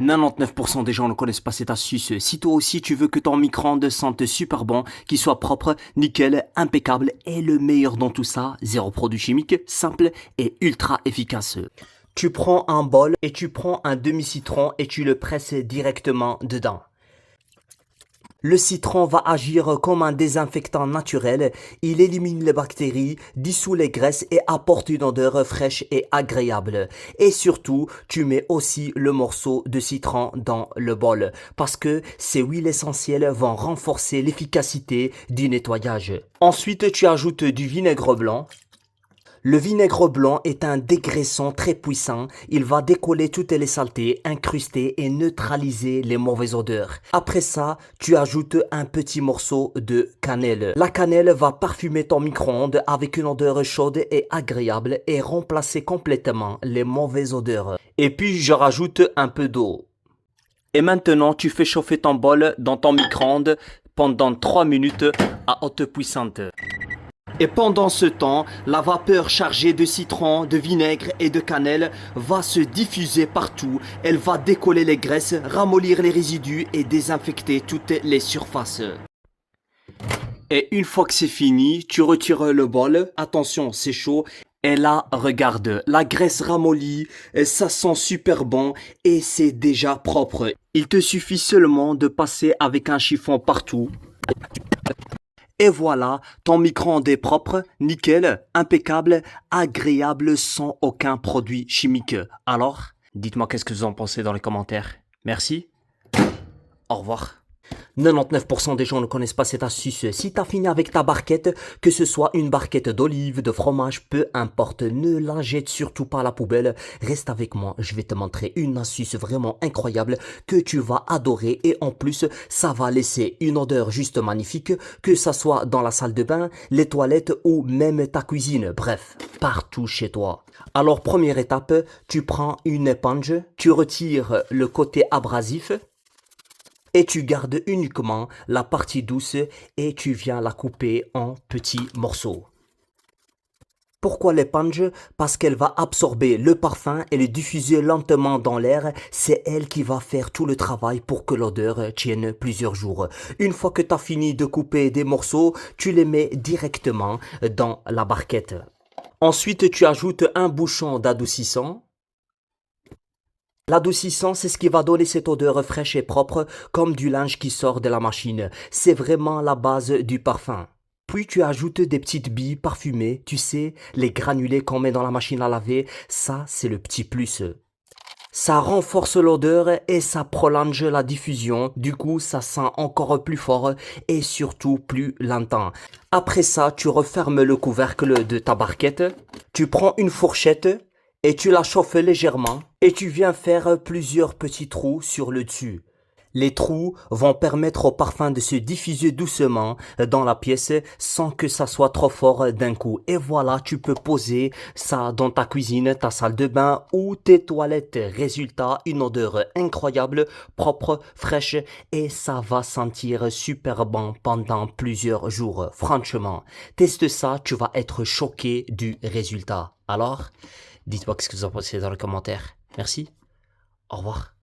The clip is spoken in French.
99% des gens ne connaissent pas cette astuce. Si toi aussi tu veux que ton micro-ondes sente super bon, qu'il soit propre, nickel, impeccable et le meilleur dans tout ça, zéro produit chimique, simple et ultra efficace. Tu prends un bol et tu prends un demi-citron et tu le presses directement dedans. Le citron va agir comme un désinfectant naturel, il élimine les bactéries, dissout les graisses et apporte une odeur fraîche et agréable. Et surtout, tu mets aussi le morceau de citron dans le bol, parce que ces huiles essentielles vont renforcer l'efficacité du nettoyage. Ensuite, tu ajoutes du vinaigre blanc. Le vinaigre blanc est un dégraissant très puissant. Il va décoller toutes les saletés, incruster et neutraliser les mauvaises odeurs. Après ça, tu ajoutes un petit morceau de cannelle. La cannelle va parfumer ton micro-ondes avec une odeur chaude et agréable et remplacer complètement les mauvaises odeurs. Et puis, je rajoute un peu d'eau. Et maintenant, tu fais chauffer ton bol dans ton micro-ondes pendant 3 minutes à haute puissance. Et pendant ce temps, la vapeur chargée de citron, de vinaigre et de cannelle va se diffuser partout. Elle va décoller les graisses, ramollir les résidus et désinfecter toutes les surfaces. Et une fois que c'est fini, tu retires le bol. Attention, c'est chaud. Et là, regarde, la graisse ramollie, ça sent super bon et c'est déjà propre. Il te suffit seulement de passer avec un chiffon partout. Et voilà, ton micro-ondes est propre, nickel, impeccable, agréable sans aucun produit chimique. Alors, dites-moi qu'est-ce que vous en pensez dans les commentaires. Merci, au revoir. 99% des gens ne connaissent pas cette astuce. Si t'as fini avec ta barquette, que ce soit une barquette d'olive, de fromage, peu importe, ne la jette surtout pas à la poubelle. Reste avec moi, je vais te montrer une astuce vraiment incroyable que tu vas adorer et en plus, ça va laisser une odeur juste magnifique, que ça soit dans la salle de bain, les toilettes ou même ta cuisine, bref, partout chez toi. Alors première étape, tu prends une éponge, tu retires le côté abrasif, et tu gardes uniquement la partie douce et tu viens la couper en petits morceaux. Pourquoi l'éponge? Parce qu'elle va absorber le parfum et le diffuser lentement dans l'air. C'est elle qui va faire tout le travail pour que l'odeur tienne plusieurs jours. Une fois que tu as fini de couper des morceaux, tu les mets directement dans la barquette. Ensuite, tu ajoutes un bouchon d'adoucissant. L'adoucissant, c'est ce qui va donner cette odeur fraîche et propre comme du linge qui sort de la machine. C'est vraiment la base du parfum. Puis tu ajoutes des petites billes parfumées, tu sais, les granulés qu'on met dans la machine à laver, ça c'est le petit plus. Ça renforce l'odeur et ça prolonge la diffusion, du coup ça sent encore plus fort et surtout plus longtemps. Après ça, tu refermes le couvercle de ta barquette, tu prends une fourchette, et tu la chauffes légèrement et tu viens faire plusieurs petits trous sur le dessus. Les trous vont permettre au parfum de se diffuser doucement dans la pièce sans que ça soit trop fort d'un coup. Et voilà, tu peux poser ça dans ta cuisine, ta salle de bain ou tes toilettes. Résultat, une odeur incroyable, propre, fraîche et ça va sentir super bon pendant plusieurs jours. Franchement, teste ça, tu vas être choqué du résultat. Alors, dites-moi ce que vous en pensez dans les commentaires. Merci. Au revoir.